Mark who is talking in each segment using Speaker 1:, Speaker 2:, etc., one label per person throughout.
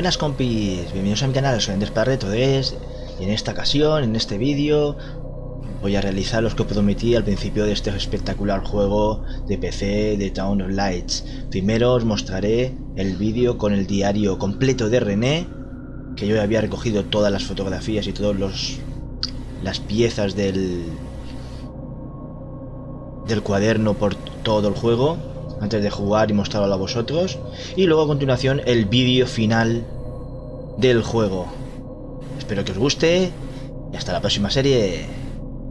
Speaker 1: Buenas compis, bienvenidos a mi canal, soy Andrés Parretodes y en esta ocasión, en este vídeo, voy a realizar los que prometí al principio de este espectacular juego de PC de Town of Lights. Primero os mostraré el vídeo con el diario completo de René, que yo había recogido todas las fotografías y todas las piezas del cuaderno por todo el juego antes de jugar y mostrarlo a vosotros, y luego a continuación el vídeo final del juego. Espero que os guste y hasta la próxima serie.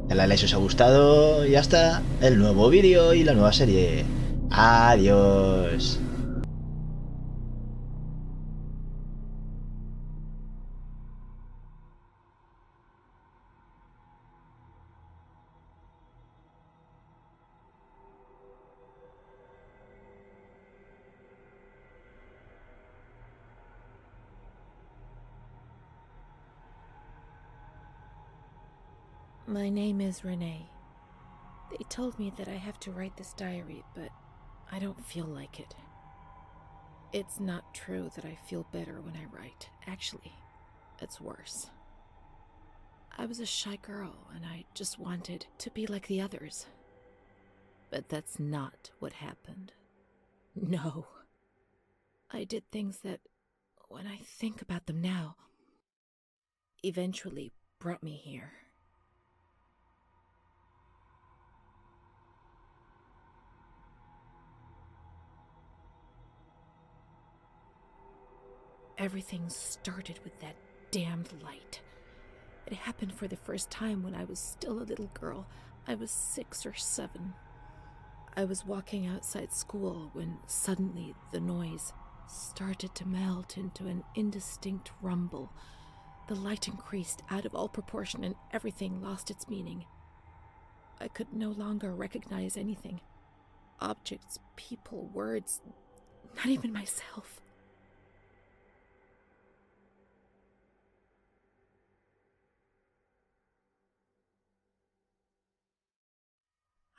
Speaker 1: Dale a like si os ha gustado y hasta el nuevo vídeo y la nueva serie. Adiós.
Speaker 2: My name is Renee. They told me that I have to write this diary, but I don't feel like it. It's not true that I feel better when I write. Actually, it's worse. I was a shy girl, and I just wanted to be like the others. But that's not what happened. No. I did things that, when I think about them now, eventually brought me here. Everything started with that damned light. It happened for the first time when I was still a little girl. I was 6 or 7. I was walking outside school when suddenly the noise started to melt into an indistinct rumble. The light increased out of all proportion and everything lost its meaning. I could no longer recognize anything. Objects, people, words, not even myself.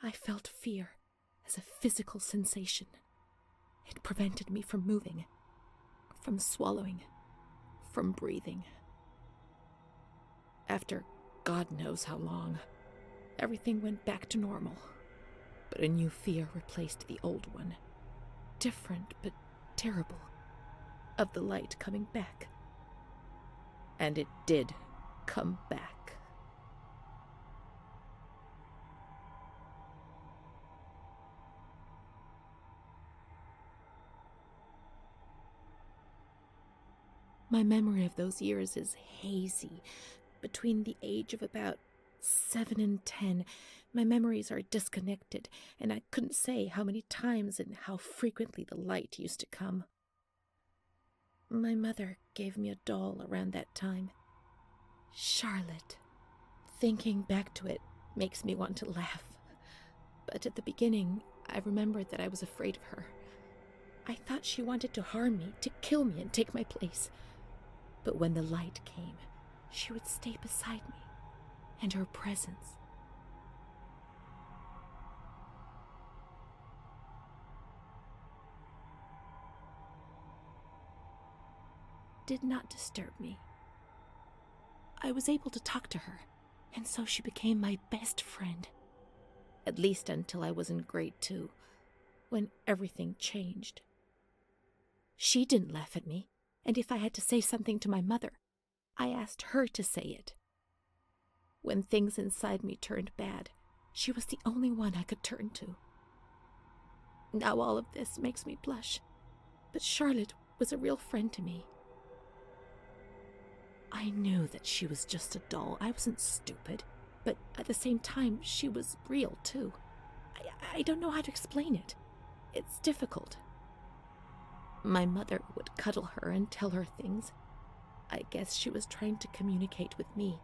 Speaker 2: I felt fear as a physical sensation. It prevented me from moving, from swallowing, from breathing. After God knows how long, everything went back to normal, but a new fear replaced the old one. Different but terrible, of the light coming back. And it did come back. My memory of those years is hazy. Between the age of about 7 and 10, my memories are disconnected, and I couldn't say how many times and how frequently the light used to come. My mother gave me a doll around that time. Charlotte. Thinking back to it makes me want to laugh. But at the beginning, I remembered that I was afraid of her. I thought she wanted to harm me, to kill me and take my place. But when the light came, she would stay beside me, and her presence. Did not disturb me. I was able to talk to her, and so she became my best friend. At least until I was in grade 2, when everything changed. She didn't laugh at me. And if I had to say something to my mother, I asked her to say it. When things inside me turned bad, she was the only one I could turn to. Now all of this makes me blush, but Charlotte was a real friend to me. I knew that she was just a doll. I wasn't stupid, but at the same time, she was real too. I don't know how to explain it. It's difficult. My mother would cuddle her and tell her things. I guess she was trying to communicate with me.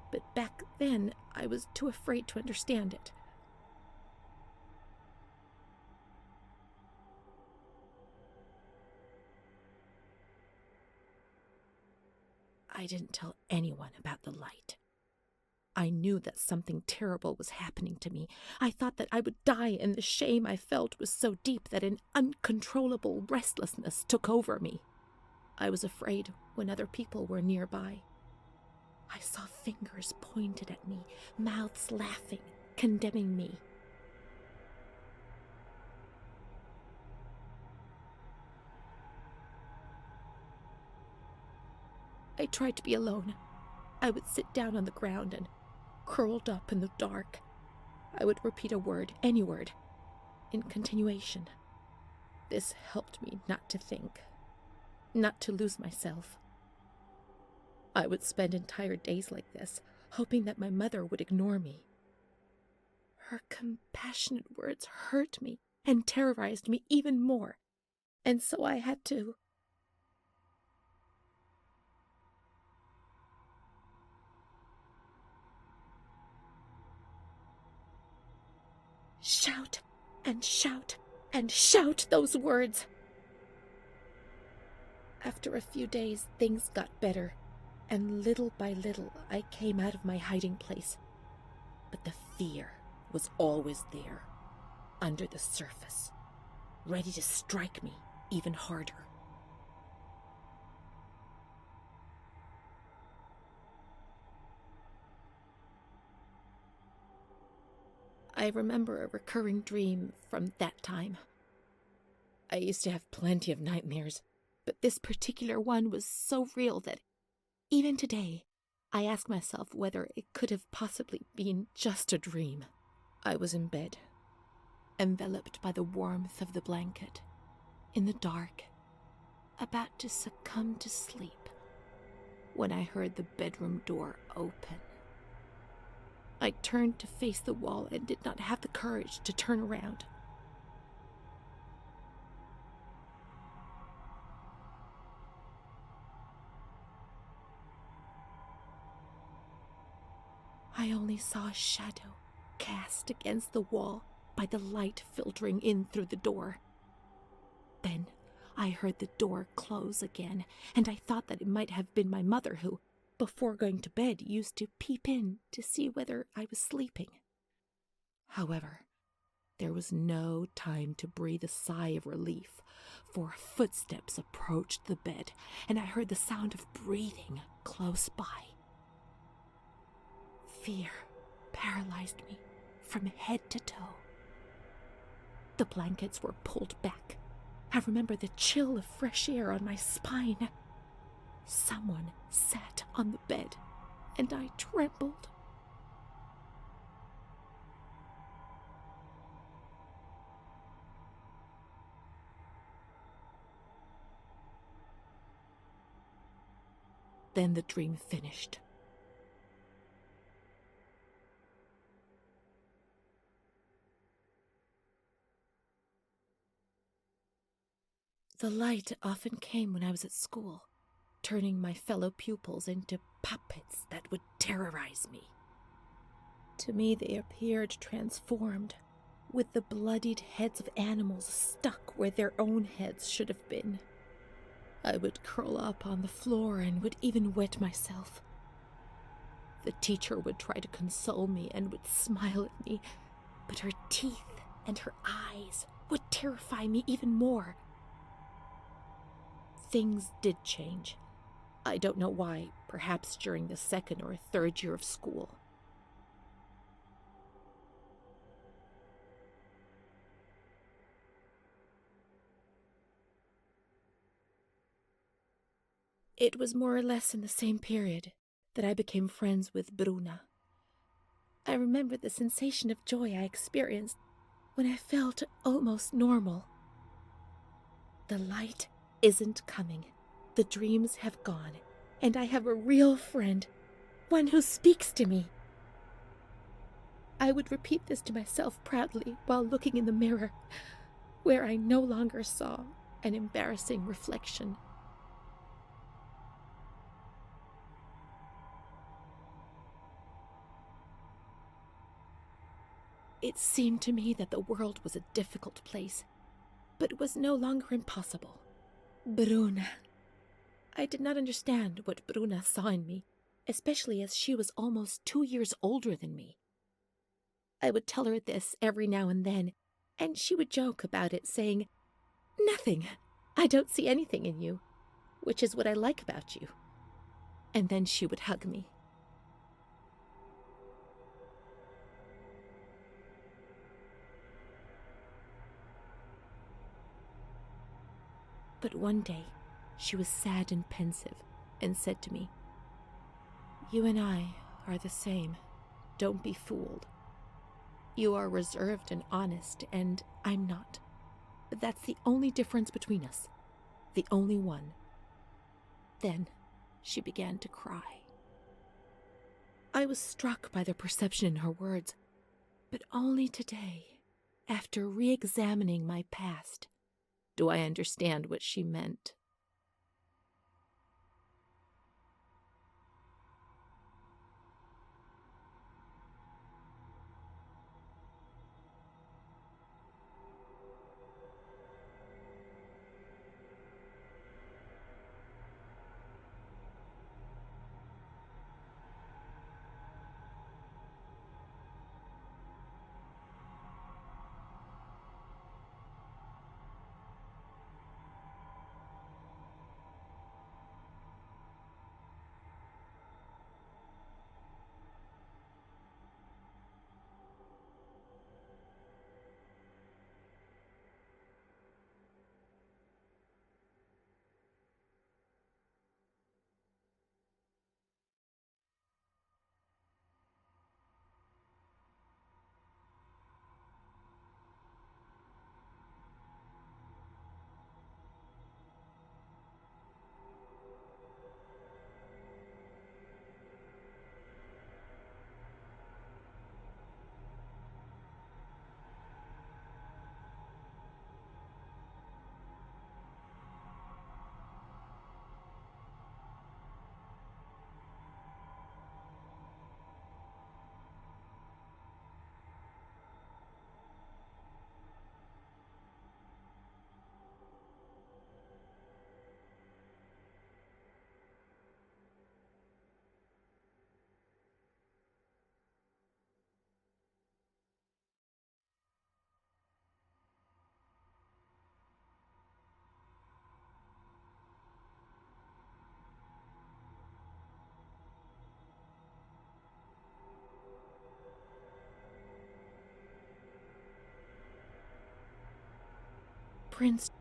Speaker 2: But back then, I was too afraid to understand it. I didn't tell anyone about the light. I knew that something terrible was happening to me. I thought that I would die, and the shame I felt was so deep that an uncontrollable restlessness took over me. I was afraid when other people were nearby. I saw fingers pointed at me, mouths laughing, condemning me. I tried to be alone. I would sit down on the ground and, curled up in the dark, I would repeat a word, any word, in continuation. This helped me not to think, not to lose myself. I would spend entire days like this, hoping that my mother would ignore me. Her compassionate words hurt me and terrorized me even more, and so I had to. Shout and shout and shout those words. After a few days, things got better, and little by little I came out of my hiding place. But the fear was always there, under the surface, ready to strike me even harder. I remember a recurring dream from that time. I used to have plenty of nightmares, but this particular one was so real that even today, I ask myself whether it could have possibly been just a dream. I was in bed, enveloped by the warmth of the blanket, in the dark, about to succumb to sleep, when I heard the bedroom door open. I turned to face the wall and did not have the courage to turn around. I only saw a shadow cast against the wall by the light filtering in through the door. Then I heard the door close again, and I thought that it might have been my mother who, before going to bed, used to peep in to see whether I was sleeping. However, there was no time to breathe a sigh of relief, for footsteps approached the bed, and I heard the sound of breathing close by. Fear paralyzed me from head to toe. The blankets were pulled back. I remember the chill of fresh air on my spine. Someone sat on the bed, and I trembled. Then the dream finished. The light often came when I was at school, turning my fellow pupils into puppets that would terrorize me. To me, they appeared transformed, with the bloodied heads of animals stuck where their own heads should have been. I would curl up on the floor and would even wet myself. The teacher would try to console me and would smile at me, but her teeth and her eyes would terrify me even more. Things did change. I don't know why, perhaps during the second or third year of school. It was more or less in the same period that I became friends with Bruna. I remember the sensation of joy I experienced when I felt almost normal. The light isn't coming. The dreams have gone, and I have a real friend, one who speaks to me. I would repeat this to myself proudly while looking in the mirror, where I no longer saw an embarrassing reflection. It seemed to me that the world was a difficult place, but it was no longer impossible. Bruna. I did not understand what Bruna saw in me, especially as she was almost 2 years older than me. I would tell her this every now and then, and she would joke about it, saying, "Nothing. I don't see anything in you. which is what I like about you. And then she would hug me. But one day, she was sad and pensive and said to me, "You and I are the same. Don't be fooled. You are reserved and honest, and I'm not. But that's the only difference between us. The only one." Then she began to cry. I was struck by the perception in her words, but only today, after re-examining my past, do I understand what she meant. Prince,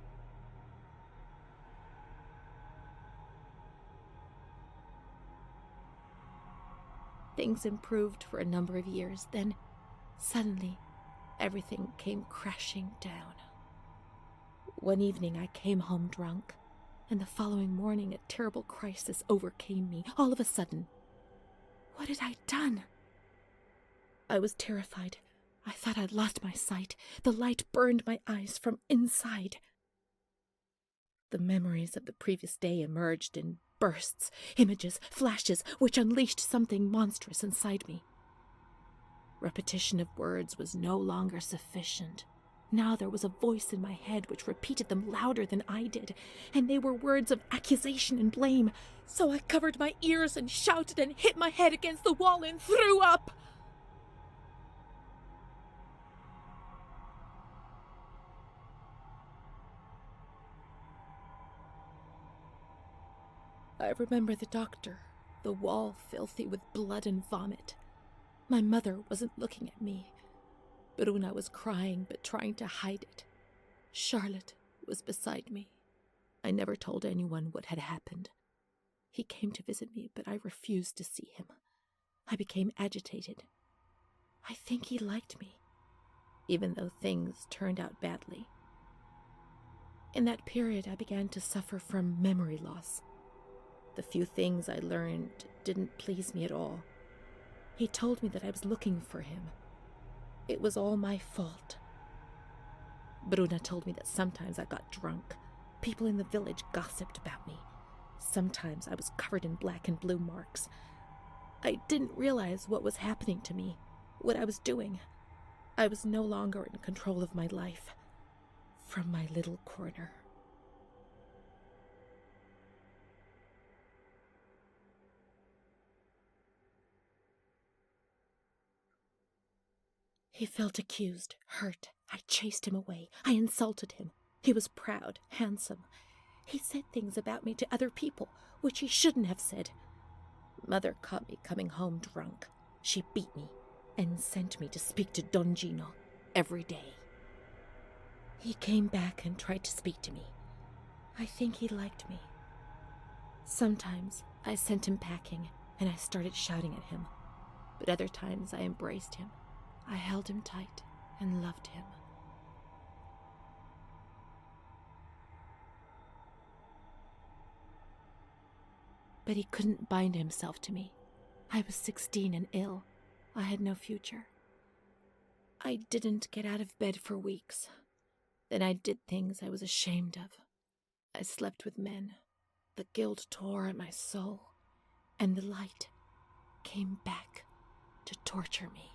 Speaker 2: things improved for a number of years. Then, suddenly, everything came crashing down. One evening I came home drunk, and the following morning a terrible crisis overcame me, all of a sudden. What had I done? I was terrified. I thought I'd lost my sight. The light burned my eyes from inside. The memories of the previous day emerged in bursts, images, flashes, which unleashed something monstrous inside me. Repetition of words was no longer sufficient. Now there was a voice in my head which repeated them louder than I did, and they were words of accusation and blame. So I covered my ears and shouted and hit my head against the wall and threw up. I remember the doctor, the wall filthy with blood and vomit. My mother wasn't looking at me. Bruna was crying but trying to hide it. Charlotte was beside me. I never told anyone what had happened. He came to visit me, but I refused to see him. I became agitated. I think he liked me, even though things turned out badly. In that period, I began to suffer from memory loss. The few things I learned didn't please me at all. He told me that I was looking for him. It was all my fault. Bruna told me that sometimes I got drunk. People in the village gossiped about me. Sometimes I was covered in black and blue marks. I didn't realize what was happening to me, what I was doing. I was no longer in control of my life. From my little corner. He felt accused, hurt. I chased him away. I insulted him. He was proud, handsome. He said things about me to other people, which he shouldn't have said. Mother caught me coming home drunk. She beat me and sent me to speak to Don Gino every day. He came back and tried to speak to me. I think he liked me. Sometimes I sent him packing and I started shouting at him. But other times I embraced him. I held him tight and loved him. But he couldn't bind himself to me. I was 16 and ill. I had no future. I didn't get out of bed for weeks. Then I did things I was ashamed of. I slept with men. The guilt tore at my soul, and the light came back to torture me.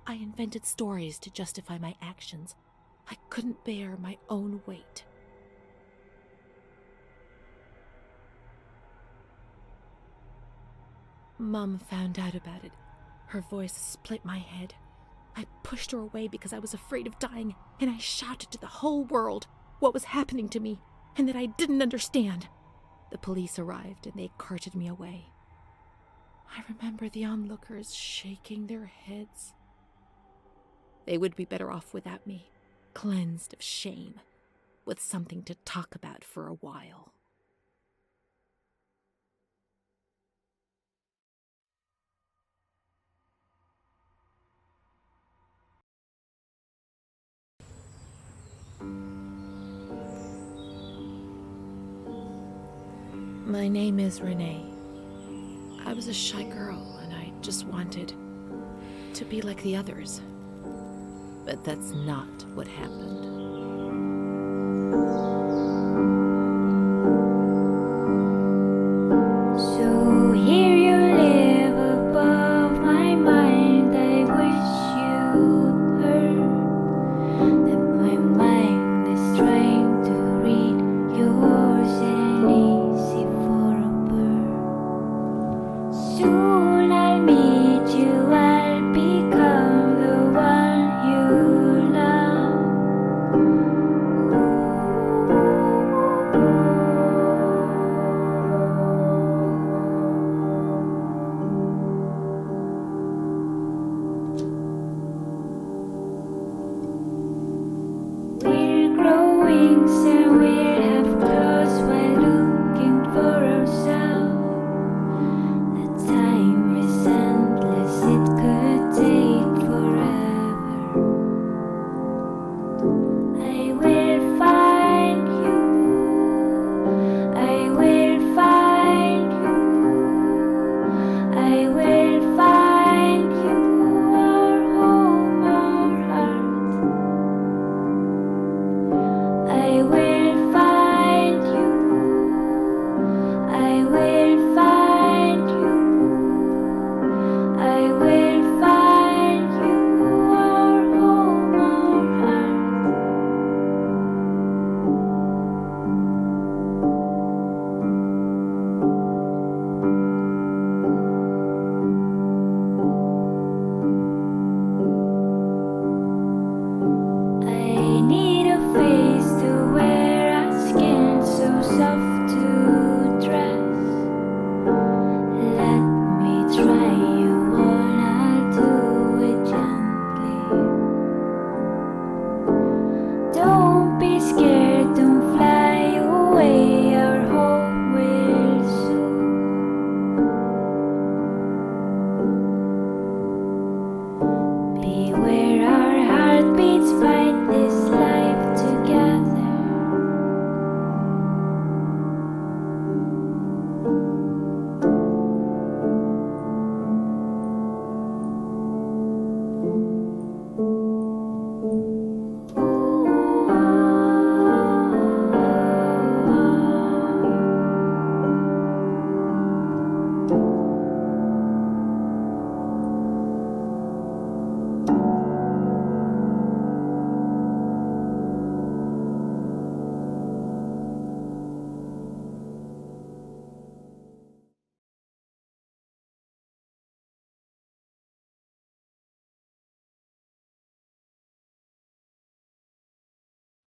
Speaker 2: I invented stories to justify my actions. I couldn't bear my own weight. Mom found out about it. Her voice split my head. I pushed her away because I was afraid of dying, and I shouted to the whole world what was happening to me and that I didn't understand. The police arrived and they carted me away. I remember the onlookers shaking their heads. They would be better off without me, cleansed of shame, with something to talk about for a while. My name is Renee. I was a shy girl and I just wanted to be like the others. But that's not what happened.
Speaker 3: So here you live above my mind. I wish you'd heard that my mind is trying to read yours and easy for a bird. Soon I'll meet you, I'll become the one you love. We're growing